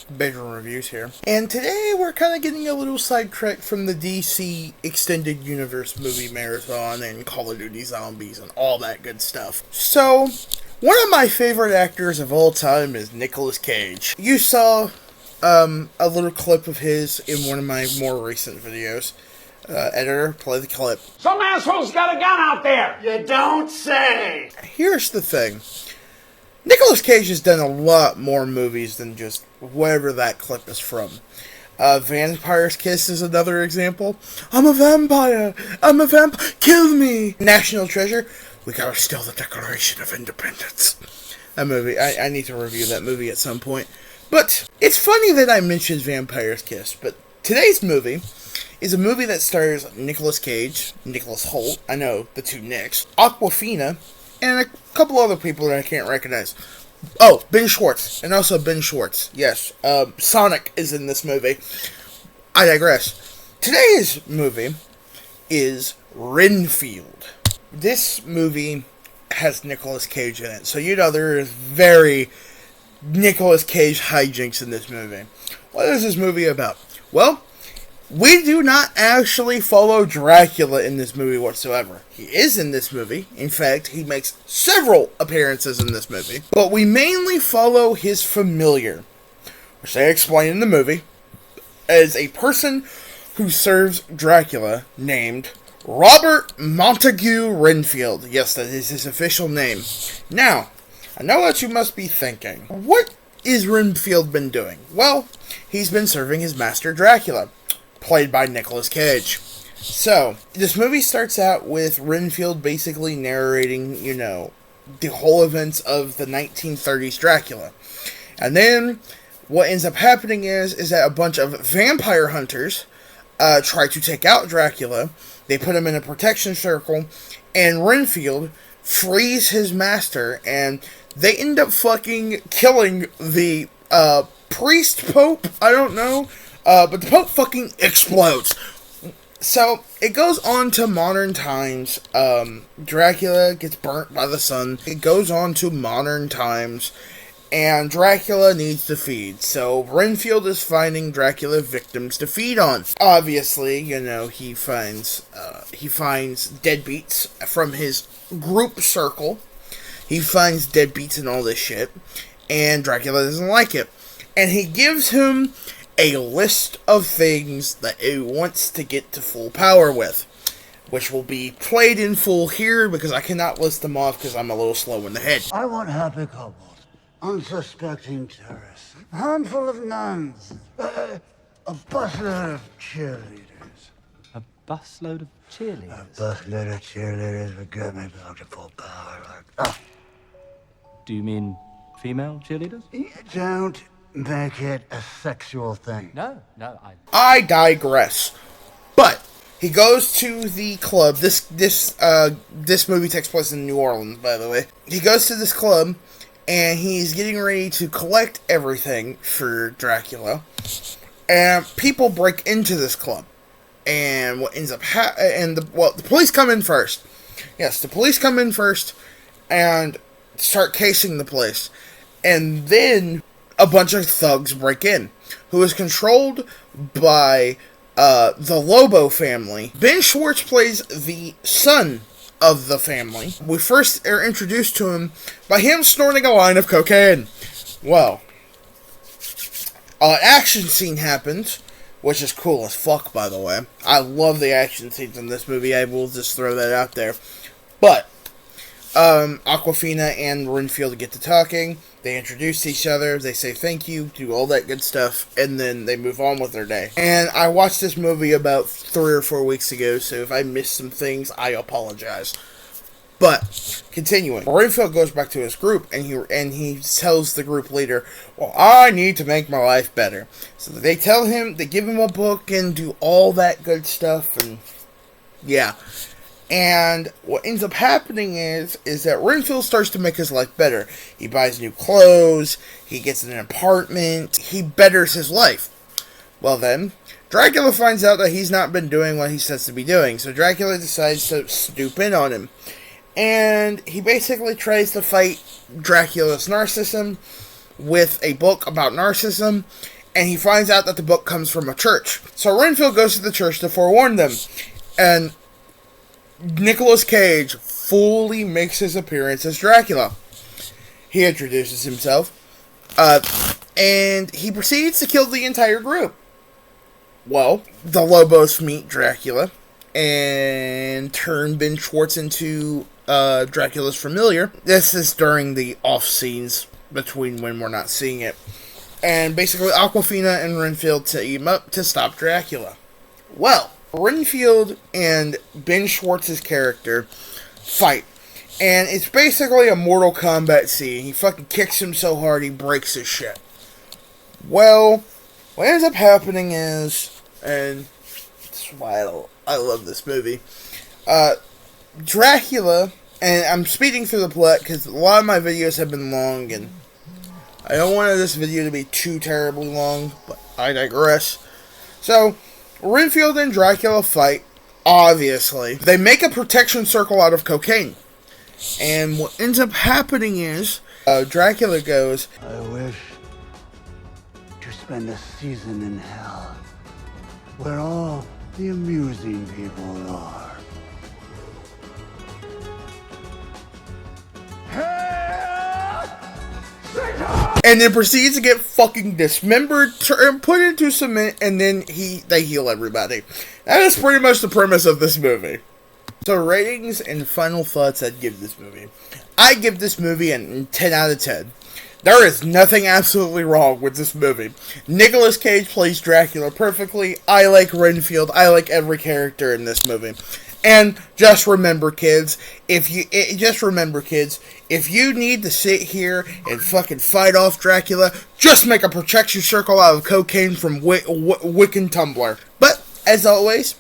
bedroom reviews here. And today we're kind of getting a little sidetracked from the DC Extended Universe movie marathon and Call of Duty Zombies and all that good stuff. So, one of my favorite actors of all time is Nicolas Cage. You saw a little clip of his in one of my more recent videos. Editor, play the clip. Some asshole's got a gun out there! You don't say! Here's the thing. Nicolas Cage has done a lot more movies than just wherever that clip is from. Vampire's Kiss is another example. I'm a vampire! I'm a vampire! Kill me! National Treasure. We gotta steal the Declaration of Independence. That movie. I need to review that movie at some point. But it's funny that I mentioned Vampire's Kiss, but today's movie is a movie that stars Nicolas Cage, Nicholas Hoult, I know, the two Nicks, Awkwafina, and a couple other people that I can't recognize. Oh, Ben Schwartz, and also Ben Schwartz, yes. Sonic is in this movie. I digress. Today's movie is Renfield. This movie has Nicolas Cage in it, so you know there is very Nicolas Cage hijinks in this movie. What is this movie about? Well, we do not actually follow Dracula in this movie whatsoever. He is in this movie. In fact, he makes several appearances in this movie. But we mainly follow his familiar, which they explain in the movie, as a person who serves Dracula named Robert Montague Renfield. Yes, that is his official name. Now, I know what you must be thinking. What is Renfield been doing? Well, he's been serving his master Dracula, played by Nicolas Cage. So, this movie starts out with Renfield basically narrating, the whole events of the 1930s Dracula. And then, what ends up happening is that a bunch of vampire hunters try to take out Dracula. They put him in a protection circle, and Renfield frees his master, and they end up fucking killing the priest pope, I don't know, but the Pope fucking explodes. So, it goes on to modern times. Dracula gets burnt by the sun. It goes on to modern times. And Dracula needs to feed. So, Renfield is finding Dracula victims to feed on. Obviously, he finds deadbeats from his group circle. He finds deadbeats and all this shit. And Dracula doesn't like it. And he gives him a list of things that he wants to get to full power with, which will be played in full here because I cannot list them off because I'm a little slow in the head. I want happy couples, unsuspecting tourists, a handful of nuns, a busload of cheerleaders. A busload of cheerleaders? A busload of cheerleaders would get me back to full power like that. Do you mean female cheerleaders? You don't make it a sexual thing. No, I digress. But he goes to the club. This movie takes place in New Orleans, by the way. He goes to this club, and he's getting ready to collect everything for Dracula. And people break into this club, and what ends up the police come in first. Yes, the police come in first and start casing the place, and then a bunch of thugs break in, who is controlled by the Lobo family. Ben Schwartz plays the son of the family. We first are introduced to him by him snorting a line of cocaine. Well, action scene happens, which is cool as fuck, by the way. I love the action scenes in this movie. I will just throw that out there. But Awkwafina and Renfield get to talking. They introduce each other. They say thank you, do all that good stuff, and then they move on with their day. And I watched this movie about 3 or 4 weeks ago, so if I missed some things, I apologize. But, continuing, Renfield goes back to his group, and he tells the group leader, well, I need to make my life better. So they tell him, they give him a book, and do all that good stuff, and yeah. And what ends up happening is that Renfield starts to make his life better. He buys new clothes, he gets an apartment, he betters his life. Well then, Dracula finds out that he's not been doing what he says to be doing, so Dracula decides to stoop in on him. And he basically tries to fight Dracula's narcissism with a book about narcissism, and he finds out that the book comes from a church. So Renfield goes to the church to forewarn them, and Nicolas Cage fully makes his appearance as Dracula. He introduces himself, and he proceeds to kill the entire group. Well, the Lobos meet Dracula and turn Ben Schwartz into Dracula's familiar. This is during the off scenes between when we're not seeing it. And basically Awkwafina and Renfield team up to stop Dracula. Well, Renfield and Ben Schwartz's character fight. And it's basically a Mortal Kombat scene. He fucking kicks him so hard he breaks his shit. Well, what ends up happening is, and that's why I love this movie, Dracula, and I'm speeding through the plot because a lot of my videos have been long, and I don't want this video to be too terribly long, but I digress. So, Renfield and Dracula fight, obviously. They make a protection circle out of cocaine. And what ends up happening is, Dracula goes, I wish to spend a season in hell, where all the amusing people are. and then proceeds to get fucking dismembered, put into cement, and then they heal everybody. That is pretty much the premise of this movie. So ratings and final thoughts I'd give this movie. I give this movie a 10 out of 10. There is nothing absolutely wrong with this movie. Nicolas Cage plays Dracula perfectly. I like Renfield. I like every character in this movie. And just remember, kids, if you need to sit here and fucking fight off Dracula, just make a protection circle out of cocaine from Wiccan Tumblr. But as always,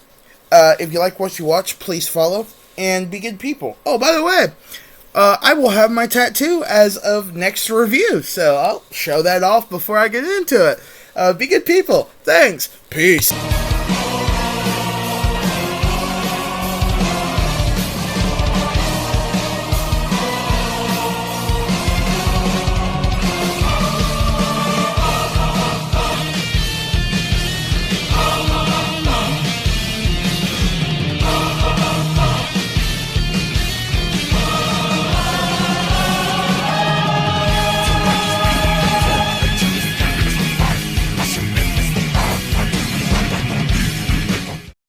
if you like what you watch, please follow and be good people. Oh, by the way, I will have my tattoo as of next review, so I'll show that off before I get into it. Be good people. Thanks. Peace.